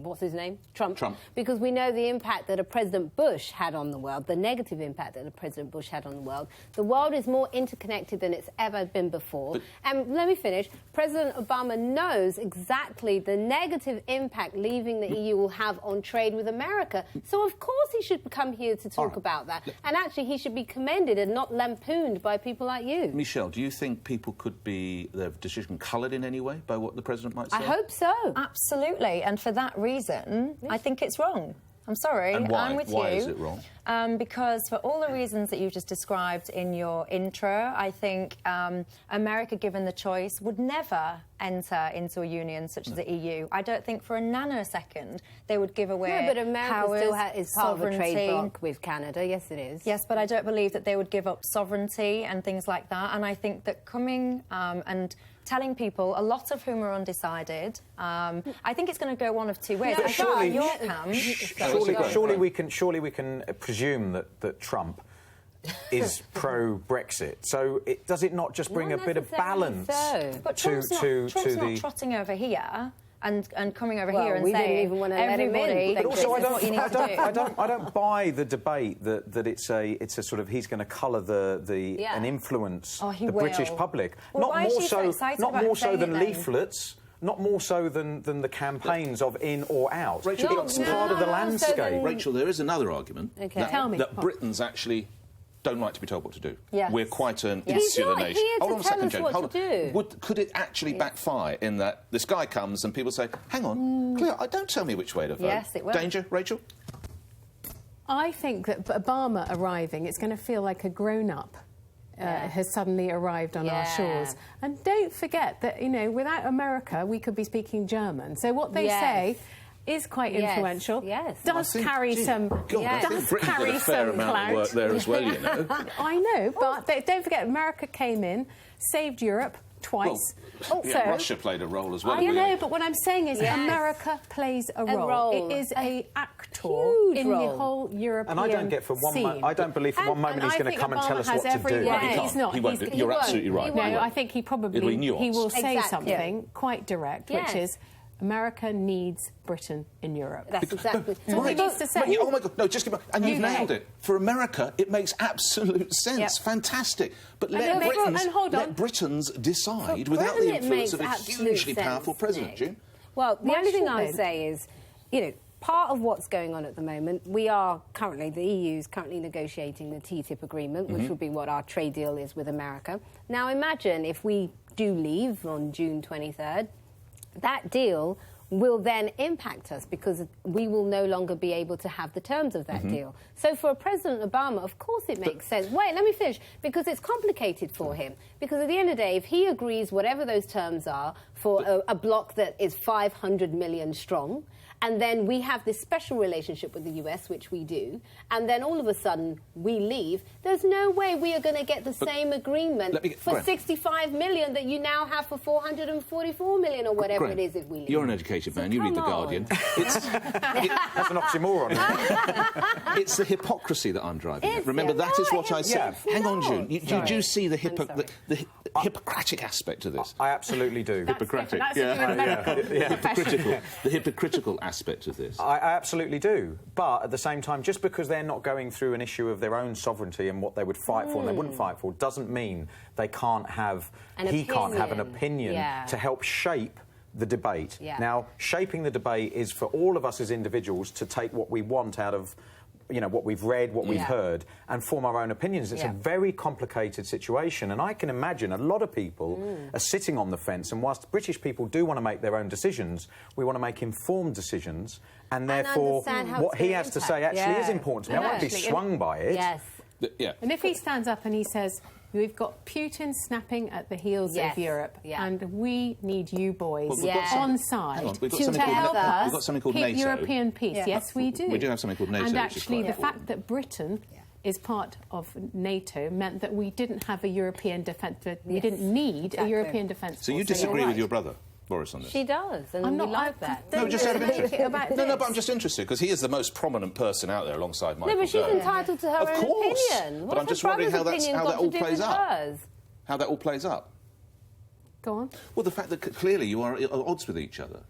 what's his name? Trump. Because we know the impact that a President Bush had on the world, the negative impact that a President Bush had on the world. The world is more interconnected than it's ever been before. And let me finish. President Obama knows exactly the negative impact leaving the EU will have on trade with America. So, of course, he should come here to talk about that. And actually, he should be commended and not lampooned by people like you. Michelle, do you think people could be, their decision coloured in any way by what the President might say? I hope so. Absolutely. And for that reason, I think it's wrong. I'm sorry. And why? I'm with Why you. is it wrong? Because for all the reasons that you just described in your intro, I think America, given the choice, would never enter into a union such as the EU. I don't think for a nanosecond they would give away No, but America powers, still is part of a sovereignty. trade bloc with Canada. Yes, it is. Yes, but I don't believe that they would give up sovereignty and things like that. And I think that coming and telling people, a lot of whom are undecided, I think it's going to go one of two ways. But surely we can presume that Trump is pro-Brexit. So does it not just bring a bit of balance But to Trump's the... not trotting over here and coming over Well, here and we saying didn't even want to let him in. everybody, But this also, is what you need to do. I don't buy the debate that it's a sort of he's going to colour and influence the British public. Well, why is he so excited about more so saying than it then? leaflets. Not more so than the campaigns of in or out. Rachel, it's part of the landscape. Rachel, there is another argument that Paul. Britons actually don't like to be told what to do. Yes. We're quite an He's insular not nation. here to Hold on a tell second, us Jane. what Hold to on. do. Could it actually backfire in that this guy comes and people say, hang on, Cleo, don't tell me which way to vote. Yes, it will. Danger, Rachel? I think that Obama arriving, it's going to feel like a grown-up has suddenly arrived on our shores. And don't forget that, without America, we could be speaking German. So what they say is quite influential. Does carry some fair some amount clout. of work there as well, you know. I know, but don't forget, America came in, saved Europe twice. Russia played a role as well. I know, but what I'm saying is America plays a role. It is an actor in the whole European And I don't get I don't believe for one moment he's going to come and tell us what to do. He's not. He won't. You're absolutely right. No, I think he probably will say something quite direct, which is America needs Britain in Europe. That's exactly what he needs to say. Oh my God! No, just give me. And you've nailed it. For America, it makes absolute sense. Fantastic. But let Britons decide without the influence of a hugely powerful president. June. Well, the only thing I would say is, part of what's going on at the moment, the EU is currently negotiating the TTIP agreement, which will be what our trade deal is with America. Now, imagine if we do leave on June 23rd, that deal will then impact us because we will no longer be able to have the terms of that deal. So for President Obama, of course it makes sense. Wait, let me finish, because it's complicated for him. Because at the end of the day, if he agrees whatever those terms are for a bloc that is 500 million strong, and then we have this special relationship with the US, which we do, and then all of a sudden we leave, there's no way we are going to get the same agreement for 65 million that you now have for 444 million or whatever it is if we leave. You're an educated man, you read The Guardian. That's an oxymoron. It's the hypocrisy that I'm driving at. Remember, that is what I said. Hang on, June. You do see the Hippocratic aspect of this. I absolutely do. Hippocratic. That's Hypocritical. The hypocritical aspect of this. I absolutely do. But at the same time, just because they're not going through an issue of their own sovereignty and what they would fight for and they wouldn't fight for, doesn't mean they can't have... can't have an opinion to help shape the debate. Yeah. Now, shaping the debate is for all of us as individuals to take what we want out of, you know, what we've read, what we've heard, and form our own opinions. It's a very complicated situation, and I can imagine a lot of people are sitting on the fence, and whilst British people do want to make their own decisions, we want to make informed decisions, and therefore what he has to say actually is important to me. I won't be swung by it. Yes. And if he stands up and he says, we've got Putin snapping at the heels of Europe, and we need you boys on side to help us keep NATO. European peace. Yes, we do. We do have something called NATO. And actually, the fact that Britain is part of NATO meant that we didn't have a European defence. We didn't need a European defence force. So you disagree with your brother, Boris, on this? She does, and I'm we not like that. No, just out of interest. No, but I'm just interested, because he is the most prominent person out there alongside Michael No, but she's entitled to her own opinion. But I'm just wondering how that all plays out. How that all plays up. Go on. Well, the fact that clearly you are at odds with each other.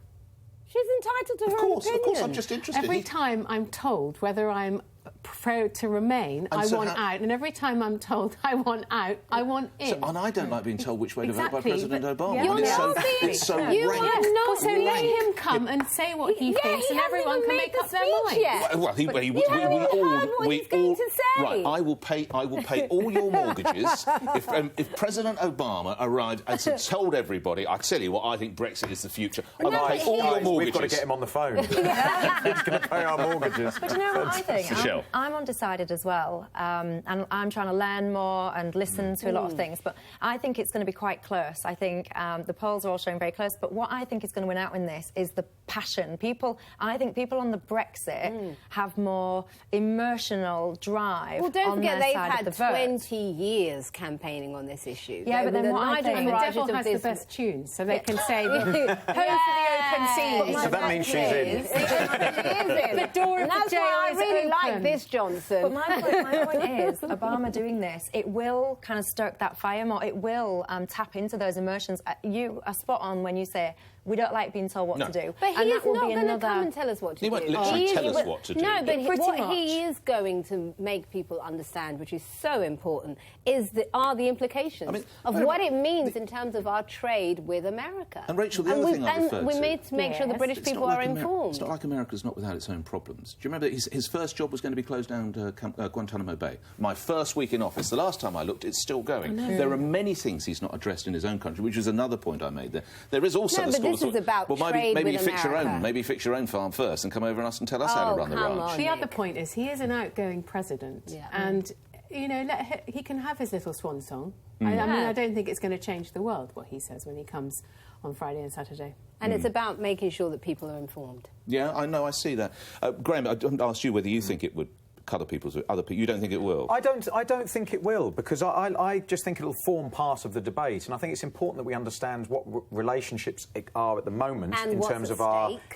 She's entitled to her own opinion. Of course, I'm just interested. Every time I'm told whether I'm proud to remain, I want out. And every time I'm told I want out, I want in. And I don't like being told which way to vote by President Obama. It's so rank. So let him come and say what he thinks, and everyone can make up their mind. Well, we all. Right, I will pay all your mortgages if President Obama arrived and told everybody, I tell you what, I think Brexit is the future. I will pay all your mortgages. We've got to get him on the phone. He's going to pay our mortgages. But you know what I think? I'm undecided as well, and I'm trying to learn more and listen to a lot of things, but I think it's going to be quite close. I think the polls are all showing very close, but what I think is going to win out in this is the passion. I think people on the Brexit have more emotional drive. Well, don't forget they've had 20 years years campaigning on this issue. Yeah, but then what I think... The devil has the best tunes, so they can say, home for the open seas. So that means she's in. The door of the jail I is really open. like this, Johnson. But my point is, Obama doing this, it will kind of stoke that fire more. It will tap into those emotions. You are spot on when you say, we don't like being told what to do. But he is not going to come and tell us what to do. He won't literally tell us what to do. No, but what much. he is going to make people understand, which is so important, are the implications of what it means in terms of our trade with America. And Rachel, the other thing I referred to... And we need to make sure the British people are informed. It's not like America's not without its own problems. Do you remember his first job was going to be closed down Guantanamo Bay? My first week in office, the last time I looked, it's still going. There are many things he's not addressed in his own country, which is another point I made there. There is also the this is about trade maybe with fix America. your own. Maybe fix your own farm first and come over and tell us how to run the ranch. The other point is he is an outgoing president, and you know he can have his little swan song. I mean, I don't think it's going to change the world what he says when he comes on Friday and Saturday. And it's about making sure that people are informed. Yeah, I know. I see that. Graham, I didn't ask you whether you think it would colour people's other people. You don't think it will? I don't think it will, because I just think it'll form part of the debate, and I think it's important that we understand what relationships are at the moment in terms of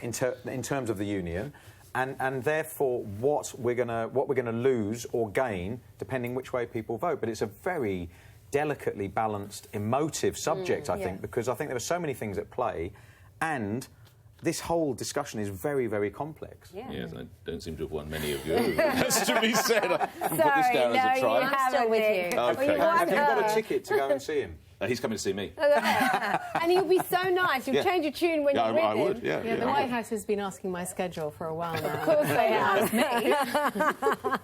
in terms of the union, and therefore what we're gonna lose or gain depending which way people vote. But it's a very delicately balanced, emotive subject, I think, because I think there are so many things at play, and this whole discussion is very, very complex. Yes, I don't seem to have won many of you. Has to be said. I can put this down as a try. I'm still with you. Okay. Have you got a ticket to go and see him? He's coming to see me. And he'll be so nice. You'll change your tune when you're with I him. would, The White House has been asking my schedule for a while now. Of course they have.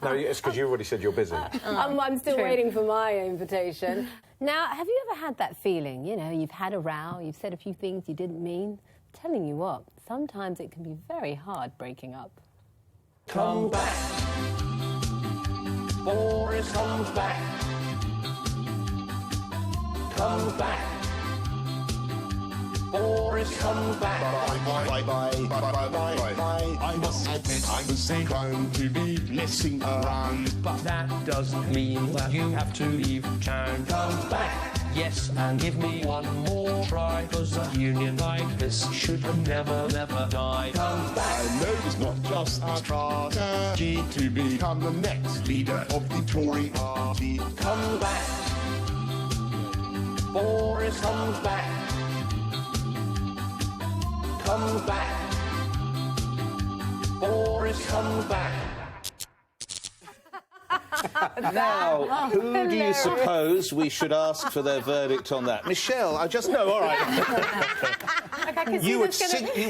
No, it's because you already said you're busy. I'm still waiting for my invitation. Now, have you ever had that feeling, you know, you've had a row, you've said a few things you didn't mean? I'm telling you what, sometimes it can be very hard breaking up. Come back. Boris comes back. Come back. Boris comes back. Bye bye. I must admit I was inclined to be messing around, but that doesn't mean that you have to leave town. Come back. Yes, and give me one more try, 'cause a union like this should never die. Come back. I know it's not just a strategy to become the next leader of the Tory party. Come back. Boris comes back. Comes back. Boris comes back. Now, who do you suppose we should ask for their verdict on that? Michelle, I just know, all right. You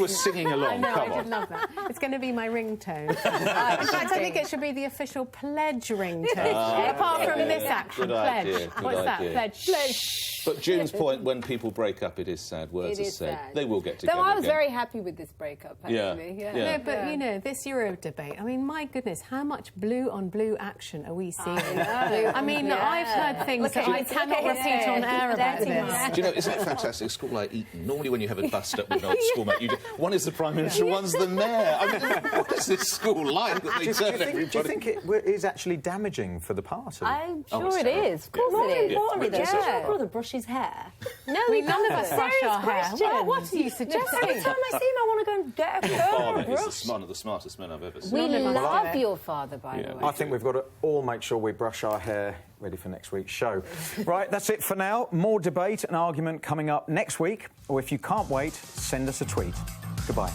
were singing along, I know, come I on. did love that. It's going to be my ringtone. In fact, I think it should be the official pledge ringtone. Apart from this action, Good pledge. idea, good What's idea. that? Pledge. But June's point, when people break up, it is sad. Words It are is said. sad. They will get together Though I was again. very happy with this breakup, actually. Yeah. No, but, you know, this Euro debate, I mean, my goodness, how much blue-on-blue action are we seeing? I mean, I've heard things that I cannot repeat on air about this. Do you know, isn't it fantastic? A school like Eton, normally when you have a bust-up with an old schoolmate, one is the Prime Minister, one's the Mayor. I mean, what is this school like that they turn everybody... Do you think it is actually damaging for the party? I'm sure it is. Of course More it is. importantly, though, Yeah. does your brother brush his hair? No, We he none of doesn't. us brush our hair. What are you suggesting? Every time I see him, I want to go and get a Father comb is brush. one of the smartest men I've ever seen. We None of us love do it. your father, by the way. I think we've got to all make sure we brush our hair ready for next week's show. Right, that's it for now. More debate and argument coming up next week. Or if you can't wait, send us a tweet. Goodbye.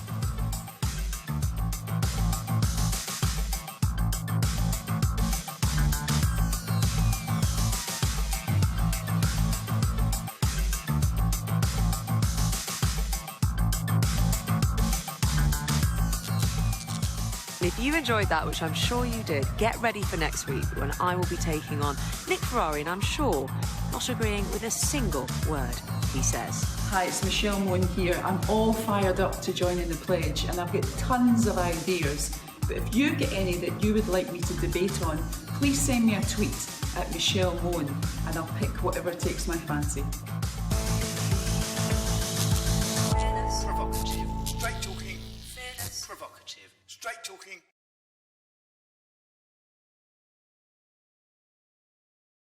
If you enjoyed that, which I'm sure you did, get ready for next week when I will be taking on Nick Ferrari, and I'm sure not agreeing with a single word he says. Hi, it's Michelle Moon here. I'm all fired up to join in the pledge, and I've got tons of ideas. But if you get any that you would like me to debate on, please send me a tweet at Michelle Moon, and I'll pick whatever takes my fancy.